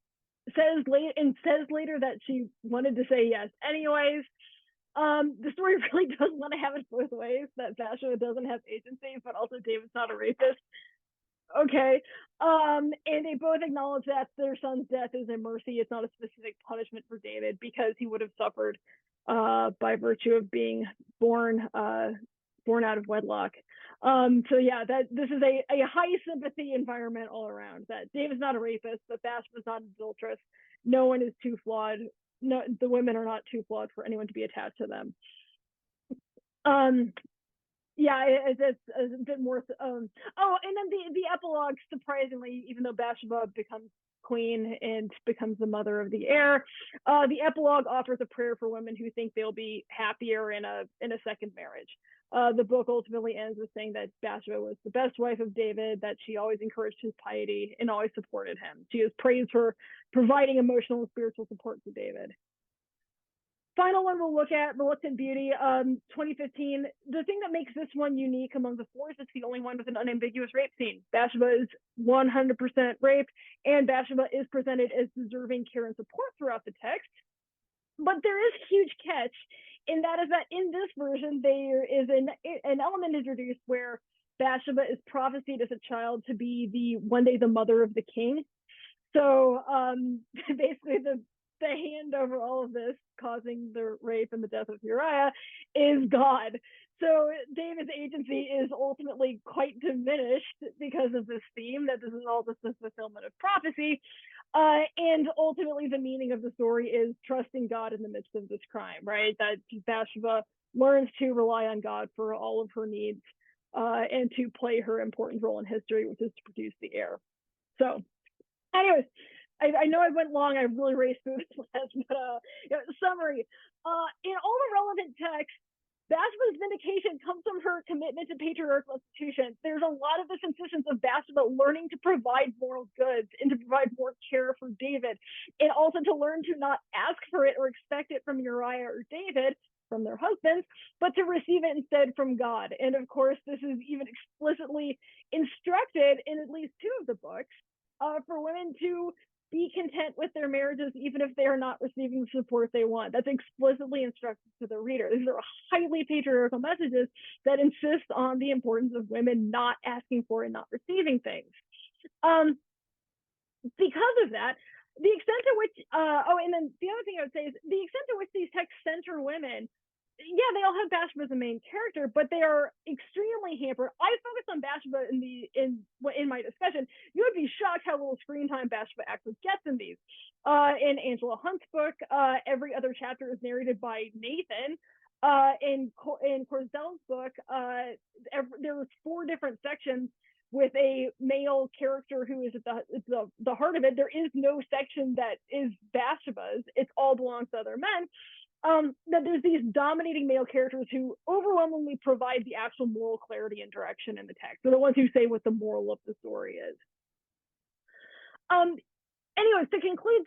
says later that she wanted to say yes anyways. The story really does want to have it both ways, that Bathsheba doesn't have agency, but also David's not a rapist. Okay. And they both acknowledge that their son's death is a mercy. It's not a specific punishment for David, because he would have suffered by virtue of being born out of wedlock. So yeah, this is a high sympathy environment all around, that David's not a rapist, but Bathsheba's not an adulteress. No one is too flawed. No, the women are not too flawed for anyone to be attached to them. Yeah, it's a bit more. Oh, and then the epilogue, surprisingly, even though Bathsheba becomes queen and becomes the mother of the heir, the epilogue offers a prayer for women who think they'll be happier in a second marriage. The book ultimately ends with saying that Bathsheba was the best wife of David, that she always encouraged his piety and always supported him. She is praised for providing emotional and spiritual support to David. Final one we'll look at, Reluctant Beauty, 2015. The thing that makes this one unique among the four is it's the only one with an unambiguous rape scene. Bathsheba is 100% raped, and Bathsheba is presented as deserving care and support throughout the text. But there is a huge catch, and that is that in this version, there is an element introduced where Bathsheba is prophesied as a child to be one day the mother of the king. So basically the hand over all of this, causing the rape and the death of Uriah, is God. So David's agency is ultimately quite diminished because of this theme, that this is all just the fulfillment of prophecy. And ultimately the meaning of the story is trusting God in the midst of this crime, right? That Bathsheba learns to rely on God for all of her needs, and to play her important role in history, which is to produce the heir. So anyways, I know I went long. I really raced through this last, but summary. In all the relevant texts, Bathsheba's vindication comes from her commitment to patriarchal institutions. There's a lot of this insistence of Bathsheba learning to provide moral goods and to provide more care for David, and also to learn to not ask for it or expect it from Uriah or David, from their husbands, but to receive it instead from God. And of course, this is even explicitly instructed in at least two of the books, for women to be content with their marriages, even if they are not receiving the support they want. That's explicitly instructed to the reader. These are highly patriarchal messages that insist on the importance of women not asking for and not receiving things. Because of that, the extent to which, and then the other thing I would say is the extent to which these texts center women, yeah, they all have Bathsheba as the main character, but they are extremely hampered. I focused on Bathsheba in my discussion. You would be shocked how little screen time Bathsheba actually gets in these. In Angela Hunt's book, every other chapter is narrated by Nathan. In Corzel's book, there was 4 different sections with a male character who is at the heart of it. There is no section that is Bathsheba's. It all belongs to other men. That there's these dominating male characters who overwhelmingly provide the actual moral clarity and direction in the text. They're the ones who say what the moral of the story is. Anyways, to conclude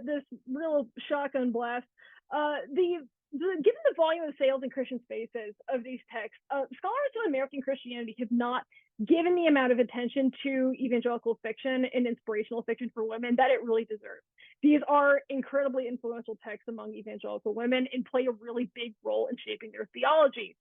this real shotgun blast, the given the volume of sales in Christian spaces of these texts, scholars of American Christianity have not given the amount of attention to evangelical fiction and inspirational fiction for women that it really deserves. These are incredibly influential texts among evangelical women and play a really big role in shaping their theology.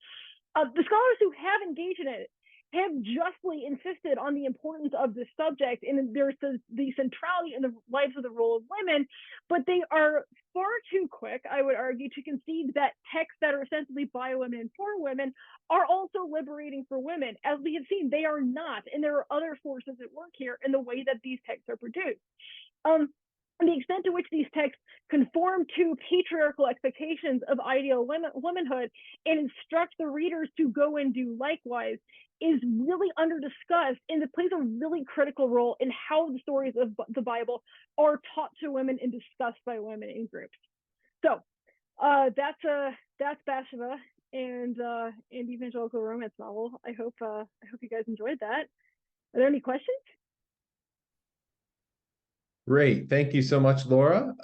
The scholars who have engaged in it have justly insisted on the importance of this subject, and there's the centrality in the lives of the role of women, but they are far too quick, I would argue, to concede that texts that are ostensibly by women and for women are also liberating for women. As we have seen, they are not, and there are other forces at work here in the way that these texts are produced. And the extent to which these texts conform to patriarchal expectations of ideal womanhood and instruct the readers to go and do likewise is really under-discussed, and it plays a really critical role in how the stories of the Bible are taught to women and discussed by women in groups. So that's Bathsheba and evangelical romance novel. I hope you guys enjoyed that. Are there any questions? Great. Thank you so much, Laura.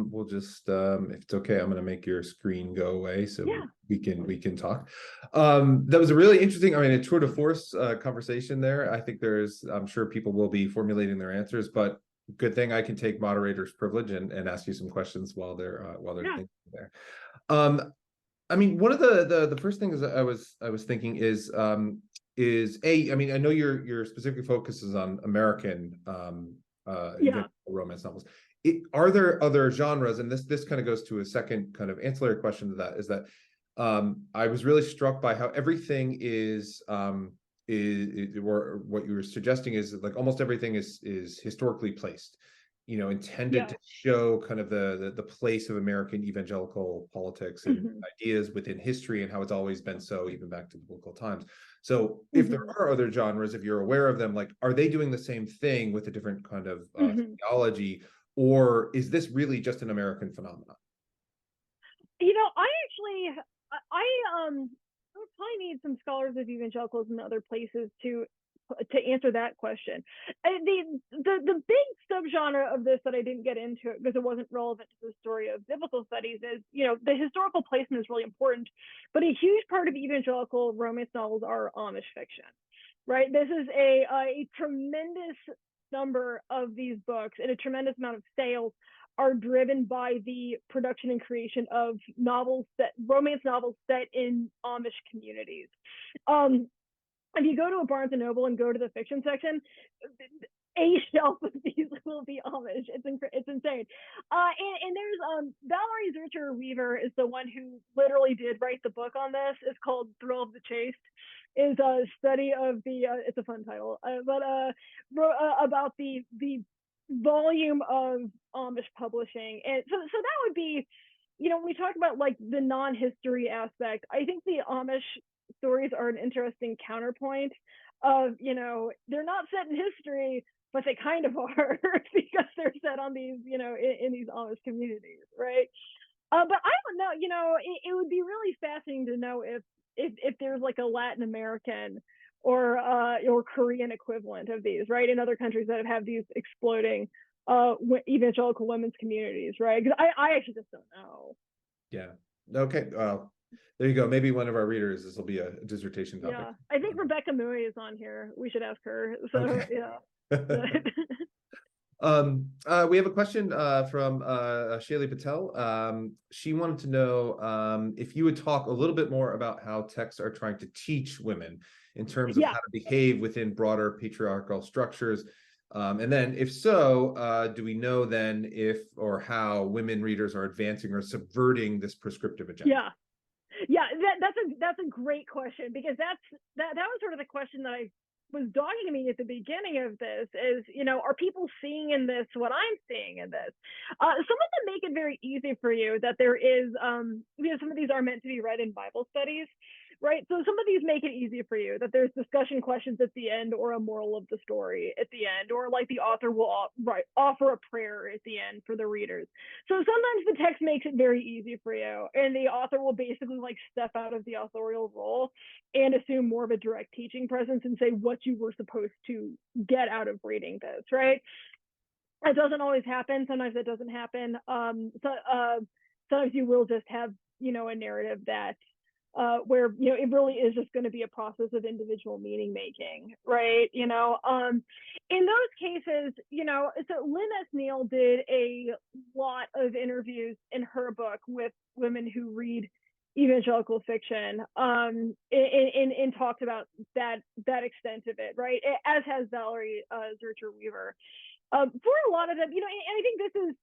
We'll just, if it's okay, I'm going to make your screen go away so we can talk. That was a really interesting, I mean, a tour de force conversation there. I think I'm sure people will be formulating their answers, but good thing I can take moderator's privilege and ask you some questions while they're thinking there. I mean, one of the first things I was thinking is I mean, I know your specific focus is on American romance novels. Are there other genres? And this kind of goes to a second kind of ancillary question to that, is that I was really struck by how everything is or what you were suggesting is like almost everything is historically placed, intended to show kind of the place of American evangelical politics and ideas within history and how it's always been so, even back to biblical times. So if there are other genres, if you're aware of them, like, are they doing the same thing with a different kind of theology, or is this really just an American phenomenon? I would probably need some scholars of evangelicals in other places to answer that question. The big subgenre of this that I didn't get into because it wasn't relevant to the story of biblical studies is, the historical placement is really important, but a huge part of evangelical romance novels are Amish fiction, right? This is a tremendous number of these books and a tremendous amount of sales are driven by the production and creation of romance novels set in Amish communities. If you go to a Barnes & Noble and go to the fiction section, a shelf of these will be Amish. It's insane. And there's Valerie Zurcher Weaver is the one who literally did write the book on this. It's called Thrill of the Chase. Is a study of the it's a fun title, but about the volume of Amish publishing. And so that would be, when we talk about like the non-history aspect, I think the Amish stories are an interesting counterpoint of, they're not set in history, but they kind of are because they're set on these, in these Amish communities, right? But I don't know, it would be really fascinating to know if there's like a Latin American or Korean equivalent of these, right? In other countries that have these exploding evangelical women's communities, right? Because I actually just don't know. Yeah. Okay. Well, there you go. Maybe one of our readers, this will be a dissertation topic. Yeah. I think Rebecca Mui is on here. We should ask her. So okay. Yeah. We have a question from Shaylee Patel. She wanted to know if you would talk a little bit more about how texts are trying to teach women in terms of how to behave within broader patriarchal structures. And then if so, do we know then if or how women readers are advancing or subverting this prescriptive agenda? Yeah, that's a great question, because that was sort of the question that I was dogging me at the beginning of this is, are people seeing in this what I'm seeing in this? Some of them make it very easy for you that there is, some of these are meant to be read in Bible studies, right? So some of these make it easy for you that there's discussion questions at the end or a moral of the story at the end, or like the author will offer a prayer at the end for the readers. So sometimes the text makes it very easy for you, and the author will basically like step out of the authorial role and assume more of a direct teaching presence and say what you were supposed to get out of reading this, right? It doesn't always happen. Sometimes it doesn't happen. Sometimes you will just have a narrative that where it really is just going to be a process of individual meaning making, right? In those cases, so Lynn S. Neal did a lot of interviews in her book with women who read evangelical fiction, and talked about that extent of it, right? As has Valerie Zurcher Weaver. For a lot of them, and I think this is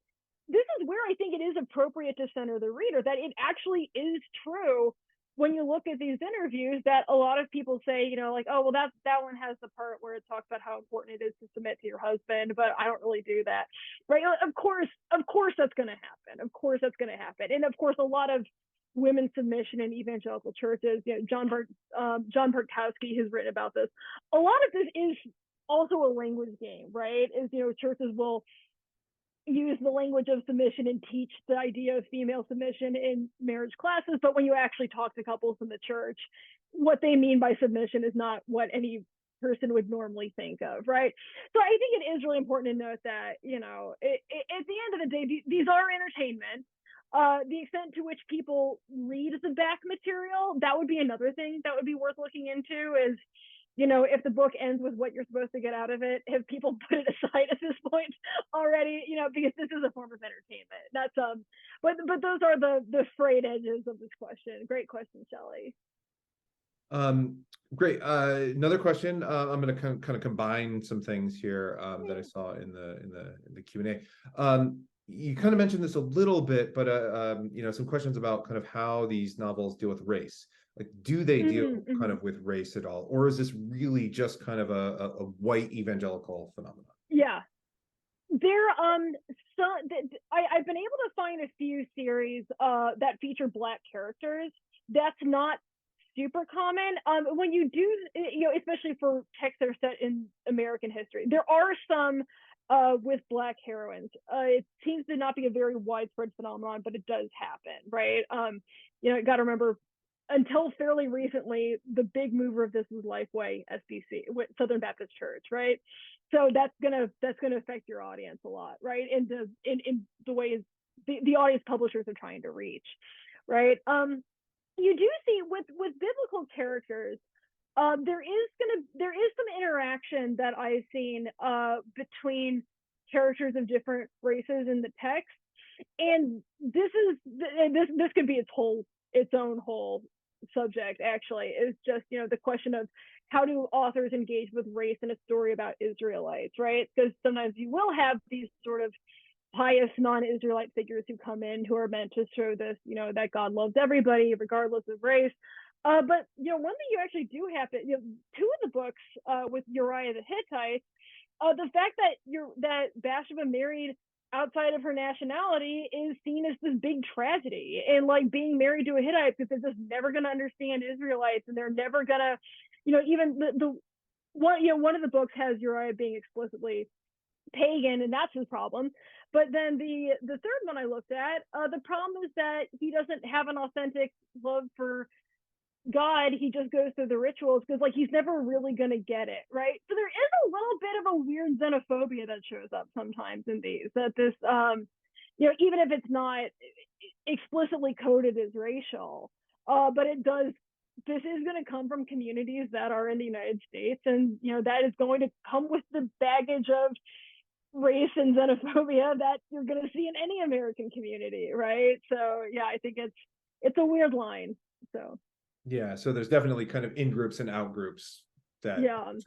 where I think it is appropriate to center the reader, that it actually is true when you look at these interviews that a lot of people say, like, oh, well, that one has the part where it talks about how important it is to submit to your husband, but I don't really do that, right? Of course that's going to happen. Of course that's going to happen. And of course, a lot of women's submission in evangelical churches, John Burkowski has written about this. A lot of this is also a language game, right? Is, churches will use the language of submission and teach the idea of female submission in marriage classes, but when you actually talk to couples in the church, what they mean by submission is not what any person would normally think of, right? So I think it is really important to note that, at the end of the day, these are entertainment. The extent to which people read the back material, that would be another thing that would be worth looking into, is if the book ends with what you're supposed to get out of it, have people put it aside at this point already, because this is a form of entertainment. That's but those are the frayed edges of this question. Great question, Shelley. Great. Another question. I'm going to kind of combine some things here that I saw in the Q&A. You kind of mentioned this a little bit, but some questions about kind of how these novels deal with race. Like, do they deal kind of with race at all, or is this really just kind of a white evangelical phenomenon? Yeah, I've been able to find a few series that feature Black characters. That's not super common. When you do, especially for texts that are set in American history, there are some with Black heroines. It seems to not be a very widespread phenomenon, but it does happen, right? Got to remember, until fairly recently, the big mover of this was Lifeway SBC, Southern Baptist Church, right? So that's gonna affect your audience a lot, right? In the ways the audience publishers are trying to reach, right? You do see with biblical characters, there is some interaction that I've seen between characters of different races in the text, and this could be its own whole subject. Actually, is just the question of how do authors engage with race in a story about Israelites, right? Because sometimes you will have these sort of pious non-Israelite figures who come in who are meant to show this, that God loves everybody regardless of race. But one thing you actually do have to, two of the books with Uriah the Hittite, the fact that Bathsheba married outside of her nationality is seen as this big tragedy, and like being married to a Hittite, because they're just never going to understand Israelites, and they're never going to, even one of the books has Uriah being explicitly pagan, and that's his problem. But then the third one I looked at, the problem is that he doesn't have an authentic love for God. He just goes through the rituals because he's never really going to get it, right? So there is a little bit of a weird xenophobia that shows up sometimes in these, that this even if it's not explicitly coded as racial, but this is going to come from communities that are in the United States, and that is going to come with the baggage of race and xenophobia that you're going to see in any American community, right? So yeah, I think it's a weird line. So yeah, so there's definitely kind of in groups and out groups that yeah. I will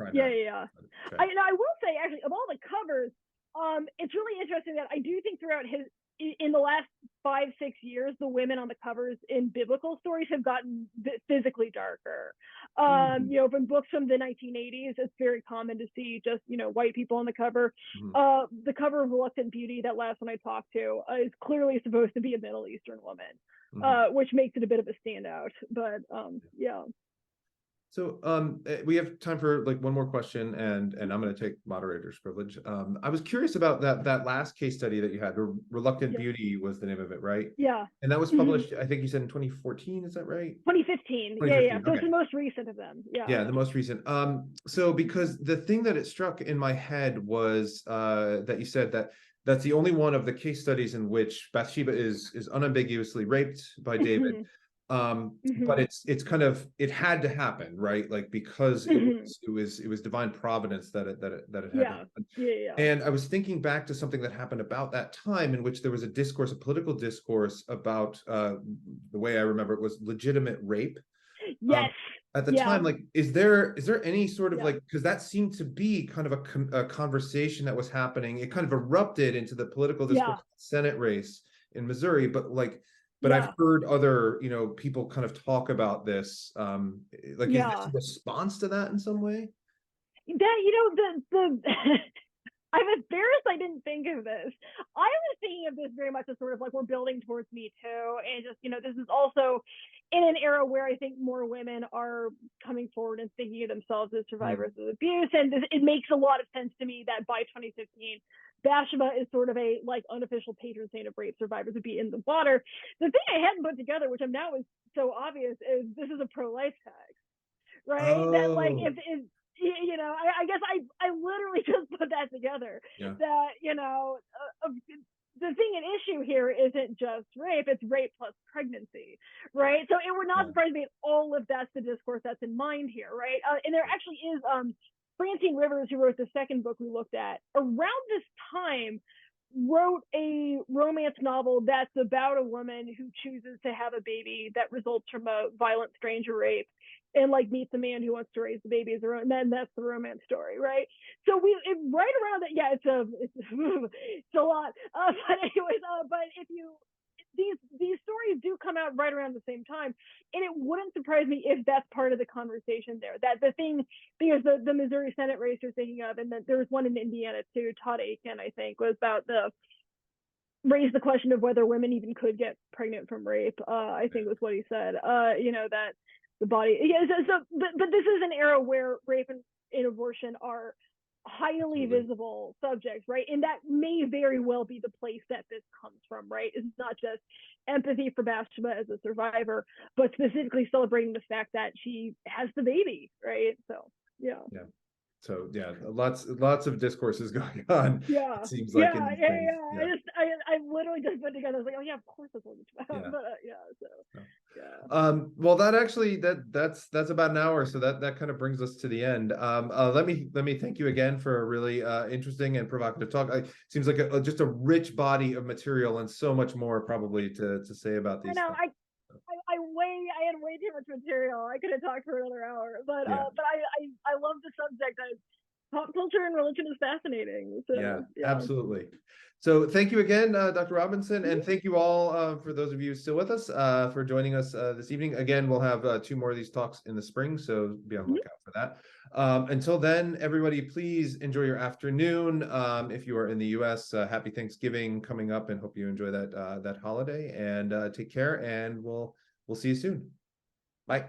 say, actually, of all the covers, it's really interesting that I do think throughout in the last 5-6 years, the women on the covers in biblical stories have gotten physically darker. From books from the 1980s, it's very common to see just white people on the cover. The cover of Reluctant Beauty, that last one I talked to, is clearly supposed to be a Middle Eastern woman, which makes it a bit of a standout. But yeah. So we have time for one more question, and I'm going to take moderator's privilege. I was curious about that last case study that you had. Reluctant Beauty was the name of it, right? Yeah. And that was published, I think you said in 2014, is that right? 2015. Yeah. So it's the most recent of them. Yeah, the most recent. So because the thing that it struck in my head was that you said that that's the only one of the case studies in which Bathsheba is unambiguously raped by David. But it's kind of, it had to happen, right? Like, because it was divine providence that it had to happen. And I was thinking back to something that happened about that time, in which there was a discourse, a political discourse about the way I remember it was legitimate rape. At the time, like, is there any sort of like, because that seemed to be kind of a conversation that was happening. It kind of erupted into the political discourse Senate race in Missouri, but like, but I've heard other, you know, people kind of talk about this. Like, is this a response to that in some way? That, you know, the I'm embarrassed I didn't think of this. I was thinking of this very much as sort of like, we're building towards Me Too, and just, you know, this is also in an era where I think more women are coming forward and thinking of themselves as survivors of abuse, and it makes a lot of sense to me that by 2015, Bathsheba is sort of a like unofficial patron saint of rape survivors would be in the water. The thing I hadn't put together, which I'm now is so obvious, is this is a pro-life text, right? That like, if you know, I guess I literally just put that together. That, you know, the thing at issue here isn't just rape, it's rape plus pregnancy, right? So it would not surprise me at all if that's the discourse that's in mind here, right? And there actually is Francine Rivers, who wrote the second book we looked at, around this time wrote a romance novel that's about a woman who chooses to have a baby that results from a violent stranger rape, and like meets a man who wants to raise the baby as their own, and then that's the romance story, right? So right around that, it's a lot. But anyways, but if you, these stories do come out right around the same time, and it wouldn't surprise me if that's part of the conversation there. That the thing, because the Missouri Senate race you're thinking of, and then there was one in Indiana too. Todd Aiken, I think, was about raised the question of whether women even could get pregnant from rape. I think was what he said. You know, that the body, but this is an era where rape and abortion are highly visible subjects, right? And that may very well be the place that this comes from, right? It's not just empathy for Bathsheba as a survivor, but specifically celebrating the fact that she has the baby, right? So So lots of discourses going on. It seems like I literally just put together, I was like, oh yeah, of course that's what it's about. But well, that actually that's about an hour, so that kind of brings us to the end. Let me thank you again for a really interesting and provocative talk. It seems like just a rich body of material, and so much more probably to say about these things. I had way too much material. I could have talked for another hour, but I love the subject. Pop culture and religion is fascinating. So, absolutely. So thank you again, Dr. Robinson, and thank you all for those of you still with us for joining us this evening. Again, we'll have 2 more of these talks in the spring, so be on the lookout for that. Until then, everybody, please enjoy your afternoon. If you are in the U.S., happy Thanksgiving coming up, and hope you enjoy that holiday. And take care, and we'll see you soon. Bye.